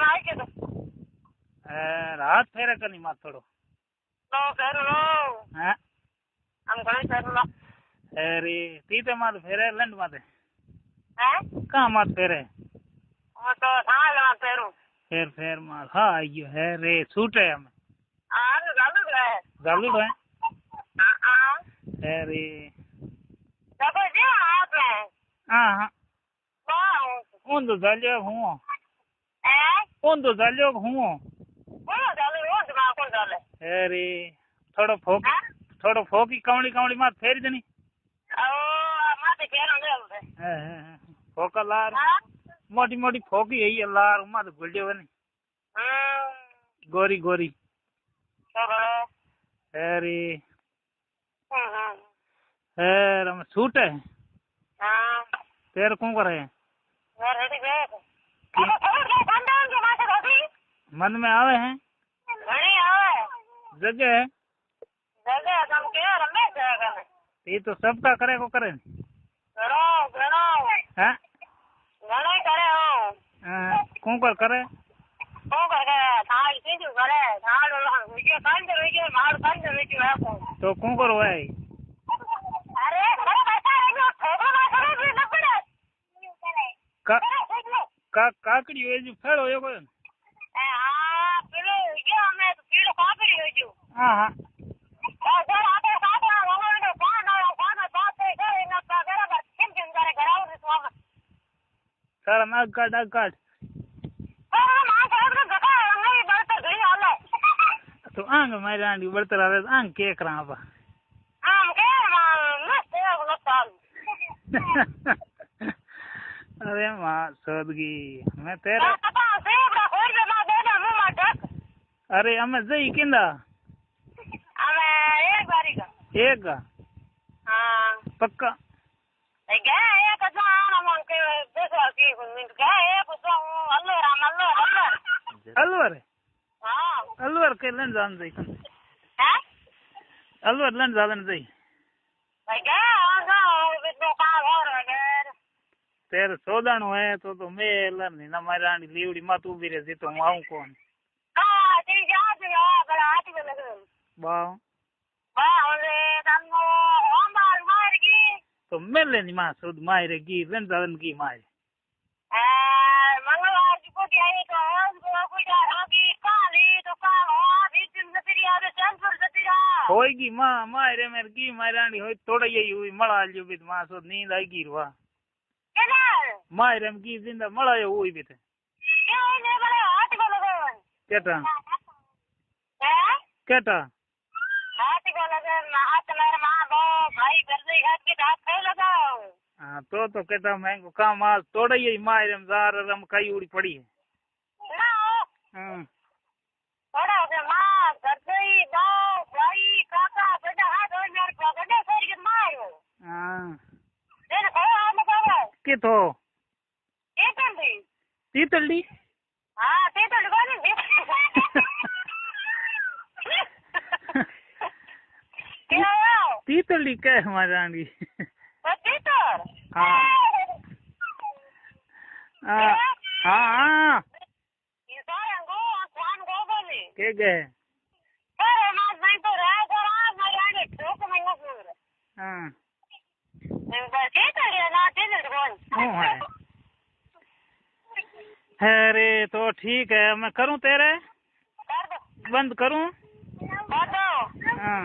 आई के तो रात फेरे करनी मत थोड़ो तो फेर लो हैं हम घणी फेर लो अरे तीते मत फेरे लंड मत हैं कहाँ मत फेरे और तो थाल मत फेरू फेर फेर मत हाँ आइयो है रे सूट है हमें आन गालू है गालू है हां अरे देखो जी आप है हाँ हाँ वाह उन तो जालियो हूँ हैं उन तो जालियो हूँ वो डाले वो दिमाग को डाले अरे थोड़ो फोकी कमड़ी कमड़ी मत फेर देनी ओ मत फेर दे फोका लार हां मोटी मोटी फोकी है ये लार मत गुल्डियो बनी गोरी गोरी चलो अरे हां अरे हम सूट है हां तेरे कौन करे यार रेडी बैठ अब थोड़ा ठंडा के माथे रोटी मन में आवे हैं घणी आवे जगह है जगह तुम के रमेश जाएगा ये तो सबका करे को करे करो करो हैं घणो करे हो कौन कर करे को करे थाल सीधू करे थाल वीडियो कांड वीडियो मार कांड वीडियो है को तो कौन करो है अरे खड़े बैठा है जो ठोको ना करे भी न पड़े काकड़ी है जो फेल होयो को हां पीलो ये हमें पीलो काकड़ी हो जो हां सर आगे साथ में वो ने कौन बात है करे ना बराबर चिम करे घराव रे तो सर नाग काट अरे मां साहब ने गटा नहीं बढ़ता गई आले तो आंग मारे आंडी बढ़ते रहे आंग के करा बा हां के मस्त है वो साल अरे मां सदगी मैं तेरे अरे हमें जई किंदा एक बारी का एक हाँ पक्का क्या एक अच्छा मन के देखो की मिनट क्या एक तो अलवर हाँ अलवर के लन जान जई कन हैं अलवर लन जान जई क्या तो का घर वगैरह तेरे सोदाणो है तो मैं लन ना मारानी लीवड़ी मत उभी रे जी तो हूं आऊं कौन हाँ ठीक है बड़ा हाथी में लगे बाव वाह रे तन्नो होमबार मार की तो मेले नी मां सुद मारे की लन जान की मारे मंगलवार को आई तो को जा होगी काली तो का हो भी दिन सतरी आ चंदपुर सतरी होएगी मां मारे मेर की मारानी होई थोड़ा यही हुई मळा जो भी मां सुद नींद आई गिरवा केना मारे में की जिंदा मळा यो हुई भी थे क्यों ने बड़े हाथ को लगे केटा हैं केटा हाथ को लगे हाथ मेरे मां बो भाई कर दे हाथ के हाथ पे लगाओ हाँ तो केटा महंगो काम आज थोड़ा यही मारे में जार रम कई उड़ी पड़ी है ना थोड़ा से मां कर दे बो भाई काका बड़ा हाथ और मेरे को गड्ढे फेर के मारो हाँ तेरे को हम करो के तो तीतली तीतली हाँ तीतली बोली क्या हो तीतली क्या है मारानी तीतर हाँ हाँ हाँ इंसान को आसान को बोली के गए अरे मां नहीं तो रह जरा मारानी ठोक में न बोल हाँ तीतली ना तीतली बोल है अरे तो ठीक है मैं करूं तेरे कर दो बंद करूं कर दो हाँ